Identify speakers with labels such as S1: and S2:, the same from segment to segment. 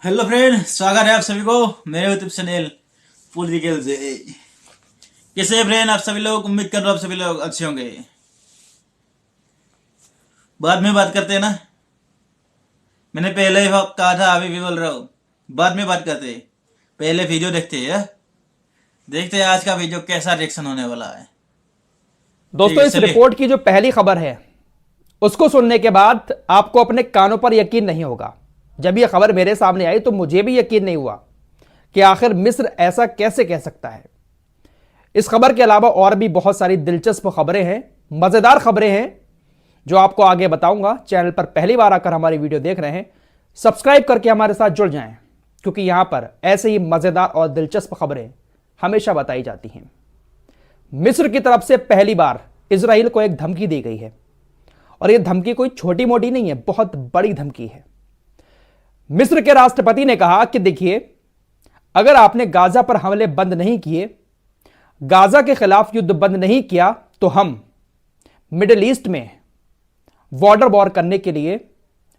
S1: Hello friend, स्वागत है आप सभी को मेरे यूट्यूब चैनल फुल डिटेल से। कैसे फ्रेंड आप सभी लोग? उम्मीद कर रहा हूँ आप सभी लोग अच्छे होंगे। बाद में बात करते हैं ना, मैंने पहले ही कहा था, अभी भी बोल रहा हूँ, बाद में बात करते हैं, पहले वीडियो देखते हैं। देखते हैं आज का वीडियो कैसा रिएक्शन होने वाला है।
S2: दोस्तों, इस रिपोर्ट की जो पहली खबर है उसको सुनने के बाद आपको अपने कानों पर यकीन नहीं होगा। जब यह खबर मेरे सामने आई तो मुझे भी यकीन नहीं हुआ कि आखिर मिस्र ऐसा कैसे कह सकता है। इस खबर के अलावा और भी बहुत सारी दिलचस्प खबरें हैं, मजेदार खबरें हैं जो आपको आगे बताऊंगा। चैनल पर पहली बार आकर हमारी वीडियो देख रहे हैं, सब्सक्राइब करके हमारे साथ जुड़ जाएं, क्योंकि यहां पर ऐसे ही मजेदार और दिलचस्प खबरें हमेशा बताई जाती हैं। मिस्र की तरफ से पहली बार इजराइल को एक धमकी दी गई है, और यह धमकी कोई छोटी मोटी नहीं है, बहुत बड़ी धमकी है। मिस्र के राष्ट्रपति ने कहा कि देखिए, अगर आपने गाजा पर हमले बंद नहीं किए, गाजा के खिलाफ युद्ध बंद नहीं किया, तो हम मिडिल ईस्ट में बॉर्डर वॉर करने के लिए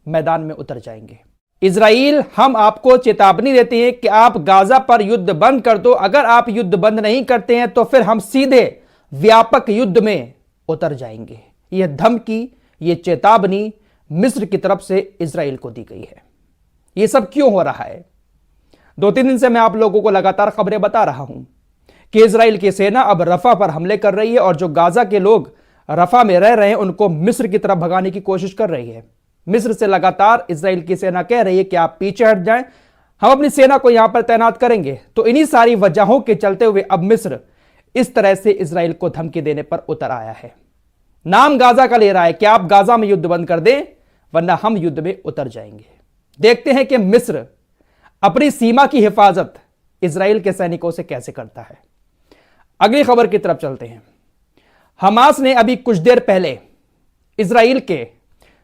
S2: मैदान में उतर जाएंगे। इजराइल, हम आपको चेतावनी देते हैं कि आप गाजा पर युद्ध बंद कर दो। अगर आप युद्ध बंद नहीं करते हैं तो फिर हम सीधे व्यापक युद्ध में उतर जाएंगे। यह धमकी, यह चेतावनी मिस्र की तरफ से इजराइल को दी गई है। यह सब क्यों हो रहा है? 2-3 दिन से मैं आप लोगों को लगातार खबरें बता रहा हूं कि इजराइल की सेना अब रफा पर हमले कर रही है, और जो गाजा के लोग रफा में रह रहे हैं उनको मिस्र की तरफ भगाने की कोशिश कर रही है। मिस्र से लगातार इजराइल की सेना कह रही है कि आप पीछे हट जाएं, हम अपनी सेना को यहां पर तैनात करेंगे। तो इन्हीं सारी वजहों के चलते हुए अब मिस्र इस तरह से इजराइल को धमकी देने पर उतर आया है। नाम गाजा का ले रहा है कि आप गाजा में युद्ध बंद कर दें, वरना हम युद्ध में उतर जाएंगे। देखते हैं कि मिस्र अपनी सीमा की हिफाजत इजराइल के सैनिकों से कैसे करता है। अगली खबर की तरफ चलते हैं। हमास ने अभी कुछ देर पहले इजराइल के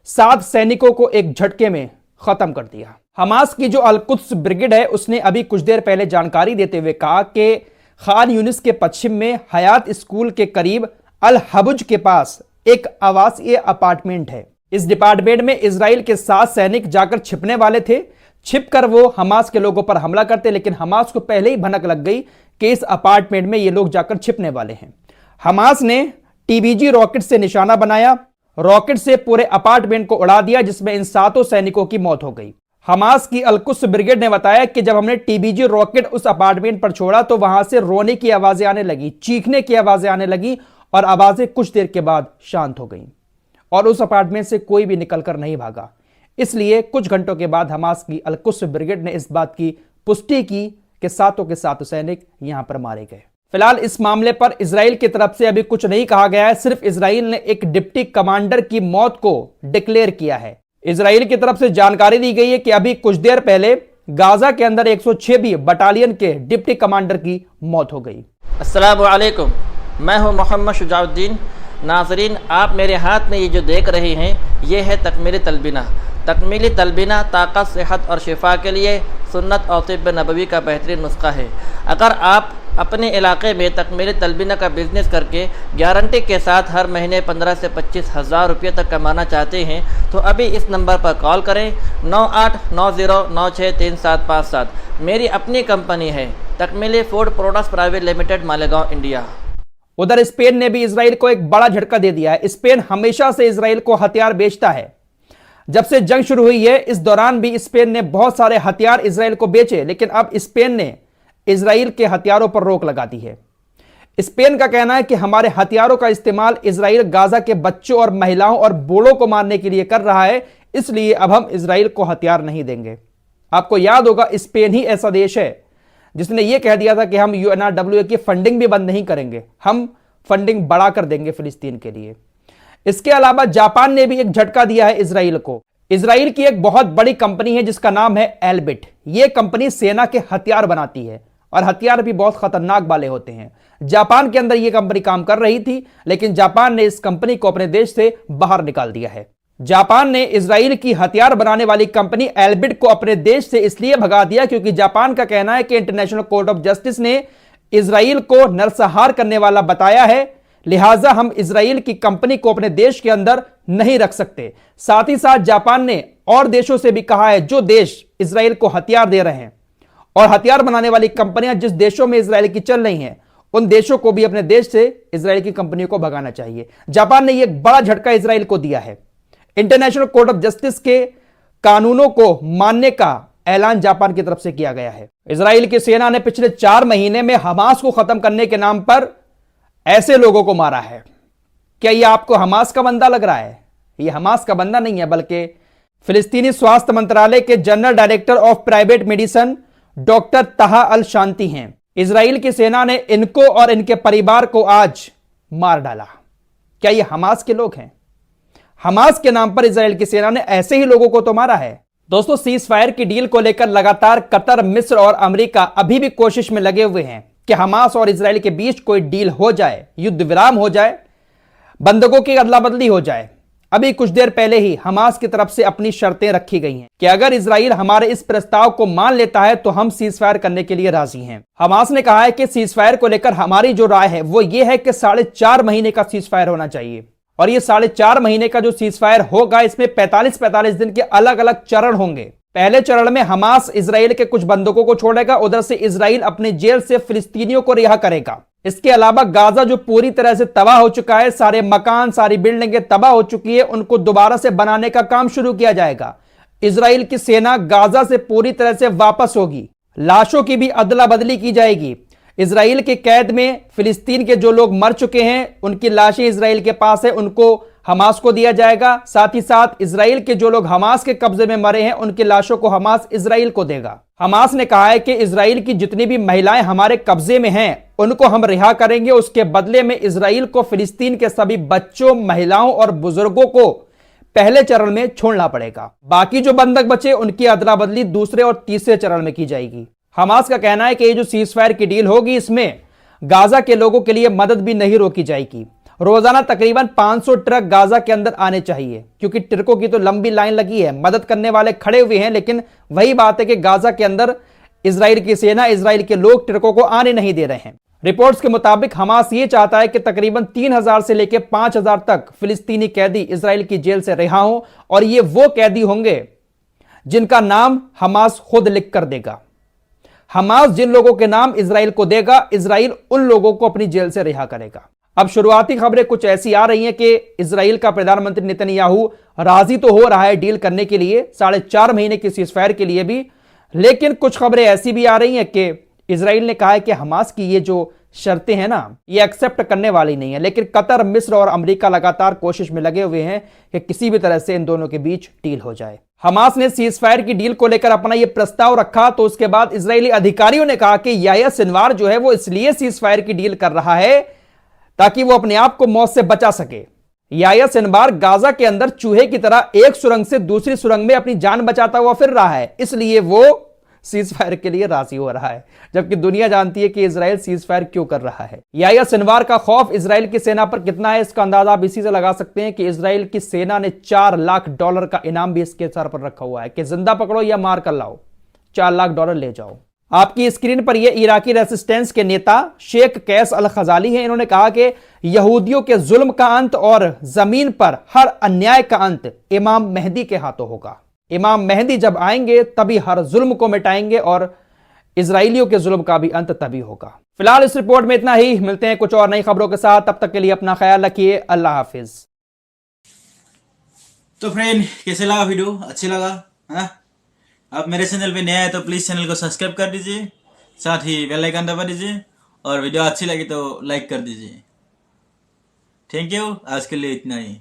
S2: 7 सैनिकों को एक झटके में खत्म कर दिया। हमास की जो अल-कुद्स ब्रिगेड है, उसने अभी कुछ देर पहले जानकारी देते हुए कहा कि खान यूनिस के पश्चिम में हयात स्कूल के करीब अल हबुज के पास एक आवासीय अपार्टमेंट है। इस डिपार्टमेंट में इजराइल के 7 सैनिक जाकर छिपने वाले थे। छिपकर वो हमास के लोगों पर हमला करते, लेकिन हमास को पहले ही भनक लग गई कि इस अपार्टमेंट में ये लोग जाकर छिपने वाले हैं। हमास ने टीबीजी रॉकेट से निशाना बनाया, रॉकेट से पूरे अपार्टमेंट को उड़ा दिया, जिसमें इन 7 सैनिकों की मौत हो गई। हमास की अल-कुद्स ब्रिगेड ने बताया कि जब हमने टीबीजी रॉकेट उस अपार्टमेंट पर छोड़ा तो वहां से रोने की आवाजें आने लगी, चीखने की आवाजें आने लगी, और आवाजें कुछ देर के बाद शांत हो गईं, और उस अपार्टमेंट से कोई भी निकलकर नहीं भागा। इसलिए कुछ घंटों के बाद हमास की अल-कुद्स ब्रिगेड ने इस बात की पुष्टि की कि 7 के 7 सैनिक यहां पर मारे गए। फिलहाल इस मामले पर इजराइल की तरफ से अभी कुछ नहीं कहा गया है, सिर्फ इजराइल ने एक डिप्टी कमांडर की मौत को डिक्लेयर किया है। इजराइल की तरफ से जानकारी दी गई है कि अभी कुछ देर पहले गाजा के अंदर 106 बटालियन के डिप्टी कमांडर की मौत हो गई।
S3: अस्सलामु अलैकुम, मैं हूं मोहम्मद शुजाउद्दीन। नाज़रीन, आप मेरे हाथ में ये जो देख रहे हैं, ये है तकमीली तलबीना। तकमीली तलबीना ताकत, सेहत और शिफा के लिए सुन्नत और तिब्ब नबवी का बेहतरीन नुस्खा है। अगर आप अपने इलाके में तकमीली तलबीना का बिज़नेस करके गारंटी के साथ हर महीने 15 से 25 हज़ार रुपये तक कमाना चाहते हैं, तो अभी इस नंबर पर कॉल करें 9890963757। मेरी अपनी कंपनी है तकमीली food products private limited, Malegaon, India.
S2: उधर स्पेन ने भी इजराइल को एक बड़ा झटका दे दिया है। स्पेन हमेशा से इजराइल को हथियार बेचता है। जब से जंग शुरू हुई है, इस दौरान भी स्पेन ने बहुत सारे हथियार इजराइल को बेचे, लेकिन अब स्पेन ने इजराइल के हथियारों पर रोक लगा दी है। स्पेन का कहना है कि हमारे हथियारों का इस्तेमाल इजराइल गाजा के बच्चों और महिलाओं और बूढ़ों को मारने के लिए कर रहा है, इसलिए अब हम इजराइल को हथियार नहीं देंगे। आपको याद होगा, स्पेन ही ऐसा देश है जिसने यह कह दिया था कि हम UNRWA की फंडिंग भी बंद नहीं करेंगे, हम फंडिंग बढ़ा कर देंगे फिलिस्तीन के लिए। इसके अलावा जापान ने भी एक झटका दिया है इजराइल को। इजराइल की एक बहुत बड़ी कंपनी है जिसका नाम है एल्बिट। यह कंपनी सेना के हथियार बनाती है, और हथियार भी बहुत खतरनाक वाले होते हैं। जापान के अंदर यह कंपनी काम कर रही थी, लेकिन जापान ने इस कंपनी को अपने देश से बाहर निकाल दिया है। जापान ने इजराइल की हथियार बनाने वाली कंपनी एल्बिट को अपने देश से इसलिए भगा दिया क्योंकि जापान का कहना है कि इंटरनेशनल कोर्ट ऑफ जस्टिस ने इजराइल को नरसंहार करने वाला बताया है, लिहाजा हम इजराइल की कंपनी को अपने देश के अंदर नहीं रख सकते। साथ ही साथ जापान ने और देशों से भी कहा है जो देश इजराइल को हथियार दे रहे हैं और हथियार बनाने वाली कंपनियां जिस देशों में इजराइल की चल रही हैं, उन देशों को भी अपने देश से इजराइल की कंपनियों को भगाना चाहिए। जापान ने यह बड़ा झटका इजराइल को दिया है। इंटरनेशनल कोर्ट ऑफ जस्टिस के कानूनों को मानने का ऐलान जापान की तरफ से किया गया है। इजराइल की सेना ने पिछले 4 महीने में हमास को खत्म करने के नाम पर ऐसे लोगों को मारा है। क्या यह आपको हमास का बंदा लग रहा है? यह हमास का बंदा नहीं है, बल्कि फिलिस्तीनी स्वास्थ्य मंत्रालय के general director of private medicine doctor तहा अल शांति हैं। इजराइल की सेना ने इनको और इनके परिवार को आज मार डाला। क्या यह हमास के लोग हैं? हमास के नाम पर इजराइल की सेना ने ऐसे ही लोगों को तो मारा है। दोस्तों, सीज फायर की डील को लेकर लगातार कतर, मिस्र और अमेरिका अभी भी कोशिश में लगे हुए हैं कि हमास और इजराइल के बीच कोई डील हो जाए, युद्ध विराम हो जाए, बंधकों की अदला बदली हो जाए। अभी कुछ देर पहले ही हमास की तरफ से अपनी शर्तें रखी गई हैं कि अगर इजराइल हमारे इस प्रस्ताव को मान लेता है तो हम सीज फायर करने के लिए राजी हैं। हमास ने कहा है कि सीज फायर को लेकर हमारी जो राय है वो ये है कि 4.5 महीने का सीज फायर होना चाहिए और ये 4.5 महीने का जो सीज फायर होगा इसमें 45-45 दिन के अलग अलग चरण होंगे। पहले चरण में हमास इजराइल के कुछ बंधकों को छोड़ेगा, उधर से इजराइल अपने जेल से फिलिस्तीनियों को रिहा करेगा। इसके अलावा गाजा जो पूरी तरह से तबाह हो चुका है, सारे मकान, सारी बिल्डिंगें तबाह हो चुकी है, उनको दोबारा से बनाने का काम शुरू किया जाएगा। इजराइल की सेना गाजा से पूरी तरह से वापस होगी, लाशों की भी अदला बदली की जाएगी। इजराइल के कैद में फिलिस्तीन के जो लोग मर चुके हैं उनकी लाशें इजराइल के पास है, उनको हमास को दिया जाएगा। साथ ही साथ इजराइल के जो लोग हमास के कब्जे में मरे हैं उनकी लाशों को हमास इजराइल को देगा। हमास ने कहा है कि इजराइल की जितनी भी महिलाएं हमारे कब्जे में हैं उनको हम रिहा करेंगे, उसके बदले में इजराइल को फिलिस्तीन के सभी बच्चों, महिलाओं और बुजुर्गों को पहले चरण में छोड़ना पड़ेगा। बाकी जो बंधक बचे उनकी अदला बदली दूसरे और तीसरे चरण में की जाएगी। हमास का कहना है कि ये जो सीज फायर की डील होगी इसमें गाजा के लोगों के लिए मदद भी नहीं रोकी जाएगी। रोजाना तकरीबन 500 ट्रक गाजा के अंदर आने चाहिए, क्योंकि ट्रकों की तो लंबी लाइन लगी है, मदद करने वाले खड़े हुए हैं, लेकिन वही बात है कि गाजा के अंदर इजराइल की सेना, इजराइल के लोग ट्रकों को आने नहीं दे रहे हैं। रिपोर्ट्स के मुताबिक हमास ये चाहता है कि तकरीबन 3000 से लेकर 5000 तक फिलिस्तीनी कैदी इजराइल की जेल से रिहा हों और ये वो कैदी होंगे जिनका नाम हमास खुद लिख कर देगा। हमास जिन लोगों के नाम इजराइल को देगा, इजराइल उन लोगों को अपनी जेल से रिहा करेगा। अब शुरुआती खबरें कुछ ऐसी आ रही हैं कि इजराइल का प्रधानमंत्री नेतन्याहू राजी तो हो रहा है डील करने के लिए, 4.5 महीने की सीजफायर के लिए भी, लेकिन कुछ खबरें ऐसी भी आ रही हैं कि इजराइल ने कहा है कि हमास की ये जो शर्तें हैं ना, ये एक्सेप्ट करने वाली नहीं है। लेकिन कतर, मिस्र और अमेरिका लगातार कोशिश में लगे हुए हैं कि किसी भी तरह से इन दोनों के बीच डील हो जाए। हमास ने सीज फायर की डील को लेकर अपना ये प्रस्ताव रखा तो उसके बाद इजरायली अधिकारियों ने कहा कि याह्या सिनवार जो है वो इसलिए सीज फायर की डील कर रहा है ताकि वो अपने आप को मौत से बचा सके। याह्या सिनवार गाजा के अंदर चूहे की तरह एक सुरंग से दूसरी सुरंग में अपनी जान बचाता हुआ फिर रहा है, इसलिए वो सीज फायर के लिए राजी हो रहा है, जबकि दुनिया जानती है कि इजराइल सीज फायर क्यों कर रहा है। याह्या सिनवार का खौफ इजराइल की सेना पर कितना है इसका अंदाजा आप इसी से लगा सकते हैं कि इजराइल की सेना ने $4 लाख का इनाम भी इसके सर पर रखा हुआ है कि जिंदा पकड़ो या मार कर लाओ, $4 लाख ले जाओ। आपकी स्क्रीन पर यह इराकी रेसिस्टेंस के नेता शेख कैस अल खजाली हैं। इन्होंने कहा कि यहूदियों के जुल्म का अंत और जमीन पर हर अन्याय का अंत इमाम मेहदी के हाथों होगा। इमाम मेहदी जब आएंगे तभी हर जुल्म को मिटाएंगे और इजराइलियों के जुल्म का भी अंत तभी होगा। फिलहाल इस रिपोर्ट में इतना ही, मिलते हैं कुछ और नई खबरों के साथ, तब तक के लिए अपना ख्याल रखिए, अल्लाह हाफिज।
S1: तो फ्रेंड, कैसे लगा वीडियो? अच्छी लगा है ना? आप मेरे चैनल पे नया है तो प्लीज चैनल को सब्सक्राइब कर दीजिए, साथ ही बेल आइकन दबा दीजिए और वीडियो अच्छी लगी तो लाइक कर दीजिए। थैंक यू, आज के लिए इतना ही।